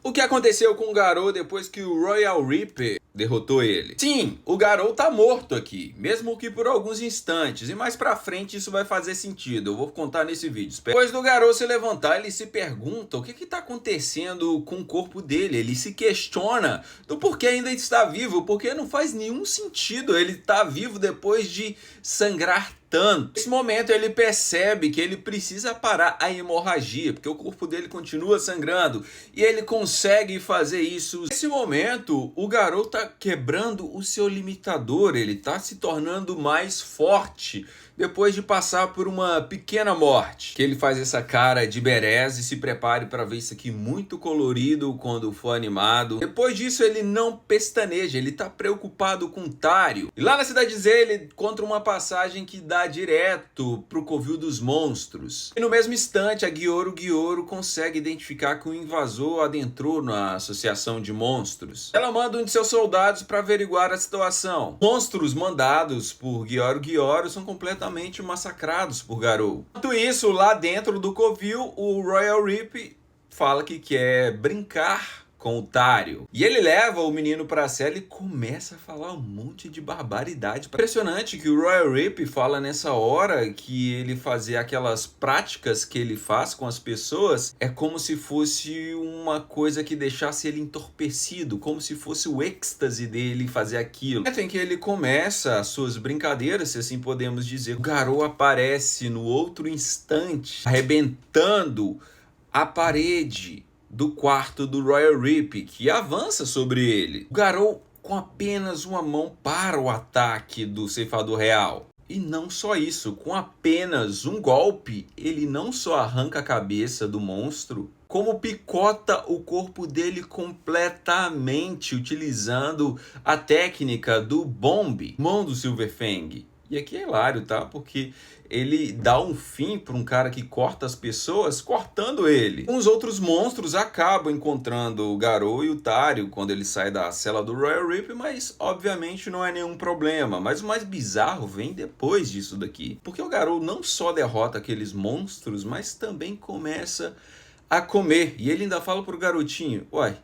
O que aconteceu com o Garou depois que o Royal Reaper derrotou ele? Sim, o Garou tá morto aqui, mesmo que por alguns instantes, e mais pra frente isso vai fazer sentido, eu vou contar nesse vídeo. Depois do Garou se levantar, ele se pergunta o que tá acontecendo com o corpo dele, ele se questiona do porquê ainda está vivo, porque não faz nenhum sentido ele tá vivo depois de sangrar tanto. Nesse momento ele percebe que ele precisa parar a hemorragia, porque o corpo dele continua sangrando, e ele consegue fazer isso. Nesse momento, o Garou tá quebrando o seu limitador, ele tá se tornando mais forte depois de passar por uma pequena morte. Que ele faz essa cara de berez e se prepare para ver isso aqui muito colorido quando for animado. Depois disso ele não pestaneja, ele tá preocupado com Tário. E lá na Cidade Z ele encontra uma passagem que dá direto pro Covil dos Monstros. E no mesmo instante a Giyoro consegue identificar que o invasor adentrou na Associação de Monstros. Ela manda um de seus soldados para averiguar a situação. Monstros mandados por Giyoro são completamente massacrados por Garou. Enquanto isso, lá dentro do Covil, o Royal Reaper fala que quer brincar com o Tário. E ele leva o menino pra cela e começa a falar um monte de barbaridade. Impressionante que o Royal Reaper fala nessa hora que ele fazer aquelas práticas que ele faz com as pessoas é como se fosse uma coisa que deixasse ele entorpecido, como se fosse o êxtase dele fazer aquilo. Em que ele começa as suas brincadeiras, se assim podemos dizer, o Garou aparece no outro instante, arrebentando a parede do quarto do Royal Reaper, que avança sobre ele. O Garou, com apenas uma mão, para o ataque do Ceifador Real. E não só isso, com apenas um golpe, ele não só arranca a cabeça do monstro, como picota o corpo dele completamente, utilizando a técnica do Bomb, mão do Silverfang. E aqui é hilário, tá? Porque ele dá um fim para um cara que corta as pessoas, cortando ele. Os outros monstros acabam encontrando o Garou e o Tário quando ele sai da cela do Royal Reaper, mas obviamente não é nenhum problema. Mas o mais bizarro vem depois disso daqui. Porque o Garou não só derrota aqueles monstros, mas também começa a comer. E ele ainda fala pro garotinho, uai,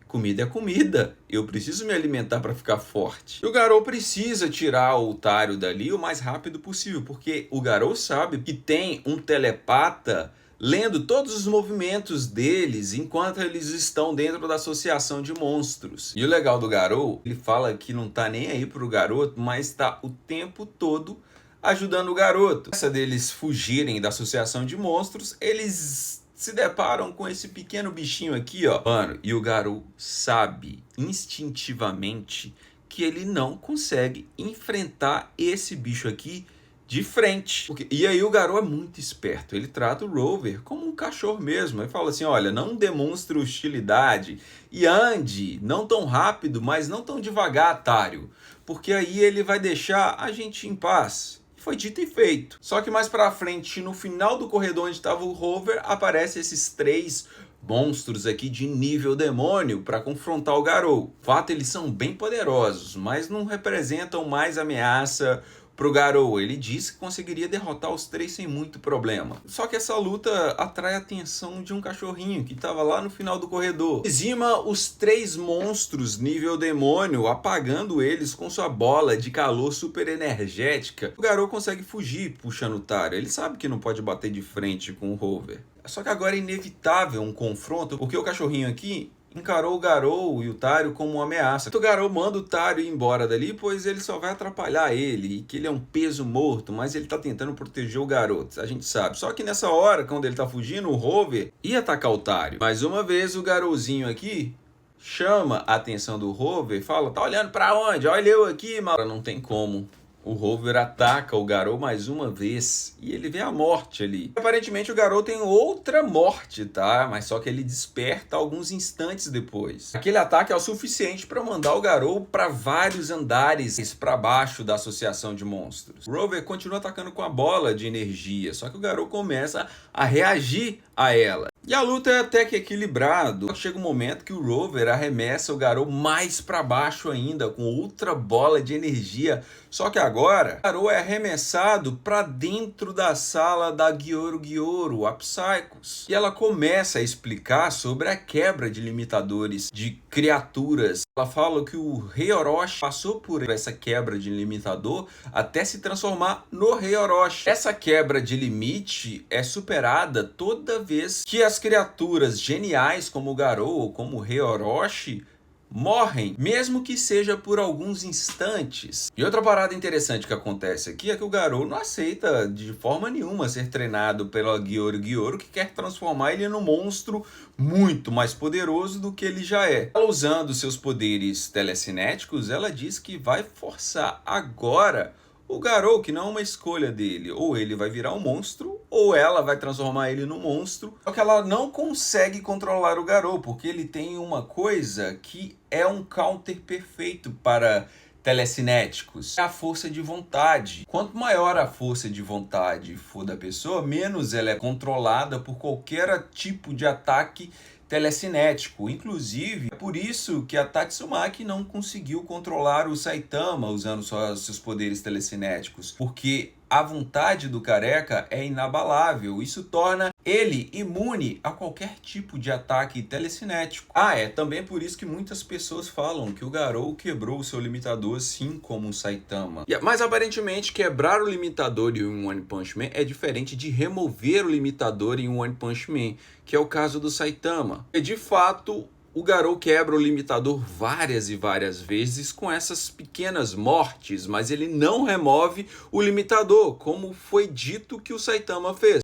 comida é comida, eu preciso me alimentar para ficar forte. E o Garou precisa tirar o Tário dali o mais rápido possível, porque o Garou sabe que tem um telepata lendo todos os movimentos deles enquanto eles estão dentro da Associação de Monstros. E o legal do Garou, ele fala que não tá nem aí pro garoto, mas tá o tempo todo ajudando o garoto. Essa deles fugirem da Associação de Monstros, eles se deparam com esse pequeno bichinho aqui, ó. Mano, e o Garou sabe instintivamente que ele não consegue enfrentar esse bicho aqui de frente. E aí o Garou é muito esperto. Ele trata o Rover como um cachorro mesmo. Ele fala assim, olha, não demonstre hostilidade e ande não tão rápido, mas não tão devagar, Tário. Porque aí ele vai deixar a gente em paz. Foi dito e feito. Só que mais pra frente, no final do corredor onde estava o Rover, aparecem esses três monstros aqui de nível demônio para confrontar o Garou. De fato, eles são bem poderosos, mas não representam mais ameaça pro Garou. Ele disse que conseguiria derrotar os três sem muito problema. Só que essa luta atrai a atenção de um cachorrinho que estava lá no final do corredor. Dizima os três monstros nível demônio, apagando eles com sua bola de calor super energética. O Garou consegue fugir puxando o Tário. Ele sabe que não pode bater de frente com o Rover. Só que agora é inevitável um confronto, porque o cachorrinho aqui encarou o Garou e o Tário como uma ameaça. O Garou manda o Tário ir embora dali, pois ele só vai atrapalhar ele, e que ele é um peso morto, mas ele tá tentando proteger o garoto, a gente sabe. Só que nessa hora, quando ele tá fugindo, o Rover ia atacar o Tário. Mais uma vez, o Garouzinho aqui chama a atenção do Rover e fala, tá olhando pra onde? Olha eu aqui, mano. Não tem como. O Rover ataca o Garou mais uma vez e ele vê a morte ali. Aparentemente o Garou tem outra morte, tá? Mas só que ele desperta alguns instantes depois. Aquele ataque é o suficiente para mandar o Garou para vários andares para baixo da Associação de Monstros. O Rover continua atacando com a bola de energia, só que o Garou começa a reagir a ela. E a luta é até que equilibrado. Chega um momento que o Rover arremessa o Garou mais para baixo ainda, com outra bola de energia. Só que agora, o Garou é arremessado para dentro da sala da Gyoru, a Psychos. E ela começa a explicar sobre a quebra de limitadores de criaturas. Ela fala que o Rei Orochi passou por essa quebra de limitador até se transformar no Rei Orochi. Essa quebra de limite é superada toda vez que as criaturas geniais como o Garou ou como o Rei Orochi morrem, mesmo que seja por alguns instantes. E outra parada interessante que acontece aqui é que o Garou não aceita de forma nenhuma ser treinado pela Gyoru, que quer transformar ele num monstro muito mais poderoso do que ele já é. Ela, usando seus poderes telecinéticos, ela diz que vai forçar agora o Garou, que não é uma escolha dele, ou ele vai virar um monstro, ou ela vai transformar ele num monstro. Só que ela não consegue controlar o Garou, porque ele tem uma coisa que é um counter perfeito para telecinéticos. É a força de vontade. Quanto maior a força de vontade for da pessoa, menos ela é controlada por qualquer tipo de ataque telecinético. Inclusive, é por isso que a Tatsumaki não conseguiu controlar o Saitama usando só seus poderes telecinéticos, porque a vontade do careca é inabalável. Isso torna ele imune a qualquer tipo de ataque telecinético. É também por isso que muitas pessoas falam que o Garou quebrou o seu limitador assim como o Saitama. Mas aparentemente quebrar o limitador em um One Punch Man é diferente de remover o limitador em um One Punch Man, que é o caso do Saitama. E de fato, o Garou quebra o limitador várias e várias vezes com essas pequenas mortes, mas ele não remove o limitador, como foi dito que o Saitama fez.